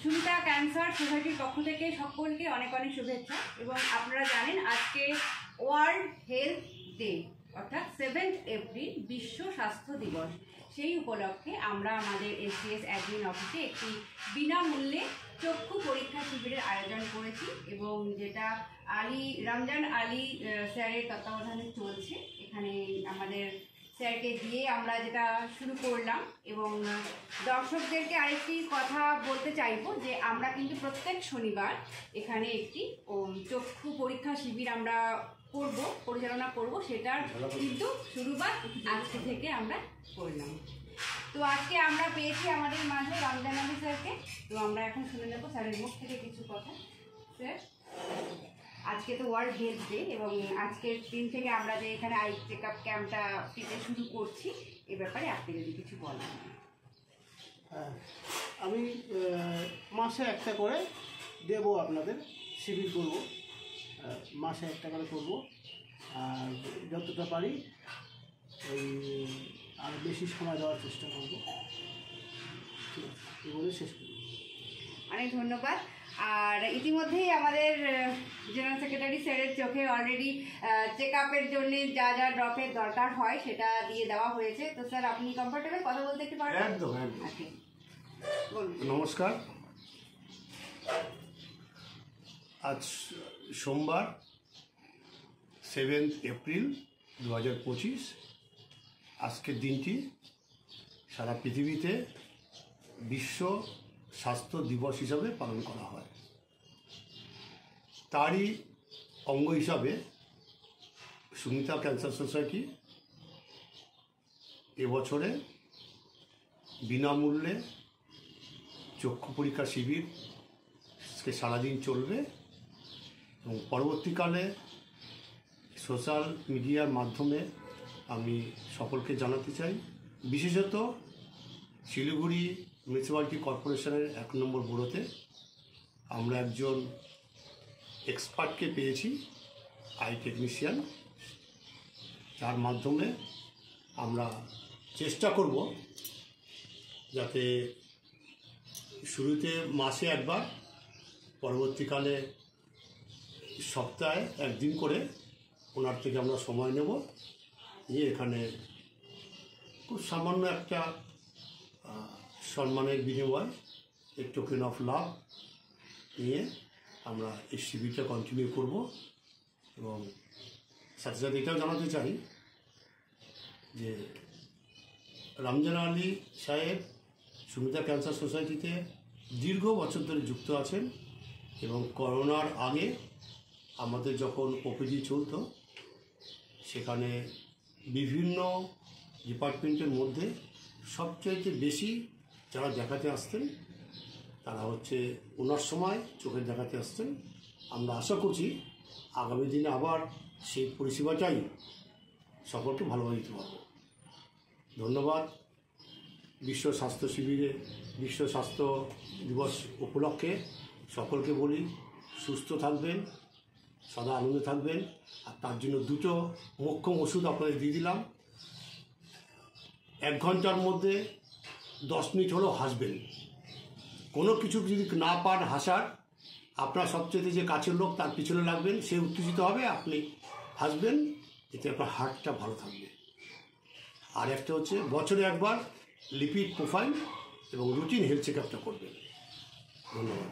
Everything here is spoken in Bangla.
সুমিতা ক্যান্সার সোসাইটির পক্ষ থেকে সকলকে অনেক অনেক শুভেচ্ছা। এবং আপনারা জানেন আজকে ওয়ার্ল্ড হেলথ ডে অর্থাৎ 7 এপ্রিল বিশ্ব স্বাস্থ্য দিবস। সেই উপলক্ষে আমরা আমাদের এসসিএস অ্যাডমিন অফিসে একটি বিনামূল্যে চক্ষু পরীক্ষা শিবিরের আয়োজন করেছি এবং যেটা রমজান আলী স্যারের তত্ত্বাবধানে চলছে। এখানে আমাদের স্যারকে দিয়ে আমরা যেটা শুরু করলাম এবং দর্শকদেরকে আরেকটি কথা বলতে চাইবো যে আমরা কিন্তু প্রত্যেক শনিবার এখানে একটি চক্ষু পরীক্ষা শিবির আমরা পরিচালনা করব, সেটার কিন্তু শুরুবাত আজকে থেকে আমরা করলাম। তো আজকে আমরা পেয়েছি আমাদের মাঝে রমজান আলী স্যারকে। তো আমরা এখন শুনে নেবো স্যারের মুখ থেকে কিছু কথা। স্যার, আজকে তো ওয়ার্ল্ড হেলথ ডে এবং আজকের দিন থেকে আমরা যে এখানে আই চেক আপ ক্যাম্পটা দিতে শুরু করছি, এ ব্যাপারে আপনি যদি কিছু বলেন। আমি মাসে একটা করে দেবো, আপনাদের শিবির করব, মাসে একটা করে করব, আর যতটা পারি ওই আর বেশি সময় দেওয়ার চেষ্টা করব। ঠিক আছে, এই বলে শেষ করব। অনেক ধন্যবাদ। আর ইতিমধ্যেই আমাদের জেনারেল সেক্রেটারি স্যারের চোখে অলরেডি চেক আপের জন্য যা যা ড্রপের দরকার হয় সেটা দিয়ে দেওয়া হয়েছে। তো স্যার, আপনি কমফোর্টেবল কথা বলতে একটু পারবেন? একদম। নমস্কার। আজ সোমবার 7 এপ্রিল 2025। আজকের দিনটি সারা পৃথিবীতে বিশ্ব স্বাস্থ্য দিবস হিসাবে পালন করা হয়। তারই অঙ্গ হিসাবে সুমিতা ক্যান্সার সোসাইটি এবছরে বিনামূল্যে চক্ষু পরীক্ষা শিবির সারাদিন চলবে এবং পরবর্তীকালে সোশ্যাল মিডিয়ার মাধ্যমে আমি সকলকে জানাতে চাই, বিশেষত শিলিগুড়ি মিউনিসিপ্যালিটি কর্পোরেশনের 1 নম্বর ব্যুরোতে আমরা একজন এক্সপার্টকে পেয়েছি, আই টেকনিশিয়ান, যার মাধ্যমে আমরা চেষ্টা করব যাতে শুরুতে মাসে একবার, পরবর্তীকালে সপ্তাহে একদিন করে ওনার থেকে আমরা সময় নেব, নিয়ে এখানে খুব সামান্য একটা সম্মানের বিনিময়, এই টোকেন অফ লাভ নিয়ে আমরা এই শিবিরটা কন্টিনিউ করব। এবং সাথে সাথে এটাও জানাতে চাই যে রমজান আলী সাহেব সুমিতা ক্যান্সার সোসাইটিতে দীর্ঘ বছর ধরে যুক্ত আছেন এবং করোনার আগে আমাদের যখন ওপিডি চলতো সেখানে বিভিন্ন ডিপার্টমেন্টের মধ্যে সবচাইতে বেশি যারা দেখাতে আসতেন তারা হচ্ছে ওনার সময় চোখের দেখাতে আসতেন। আমরা আশা করছি আগামী দিনে আবার সেই পরিষেবাটাই সকলকে ভালোভাবে দিতে পারব। ধন্যবাদ। বিশ্ব স্বাস্থ্য শিবিরে বিশ্ব স্বাস্থ্য দিবস উপলক্ষে সকলকে বলি সুস্থ থাকবেন, সদা আনন্দে থাকবেন। আর তার জন্য 2টো মোক্ষম ওষুধ আপনাদের দিয়ে দিলাম। 1 ঘন্টার মধ্যে 10 মিনিট হলেও হাসবেন। কোনো কিছু যদি না পান হাসার, আপনার সবচেয়ে যে কাছের লোক তার পিছনে লাগবেন, সে উত্তেজিত হবে, আপনি হাসবেন, এতে আপনার হার্টটা ভালো থাকবে। আর একটা হচ্ছে বছরে একবার লিপিড প্রোফাইল এবং রুটিন হেলথ চেক আপটা করবেন। ধন্যবাদ।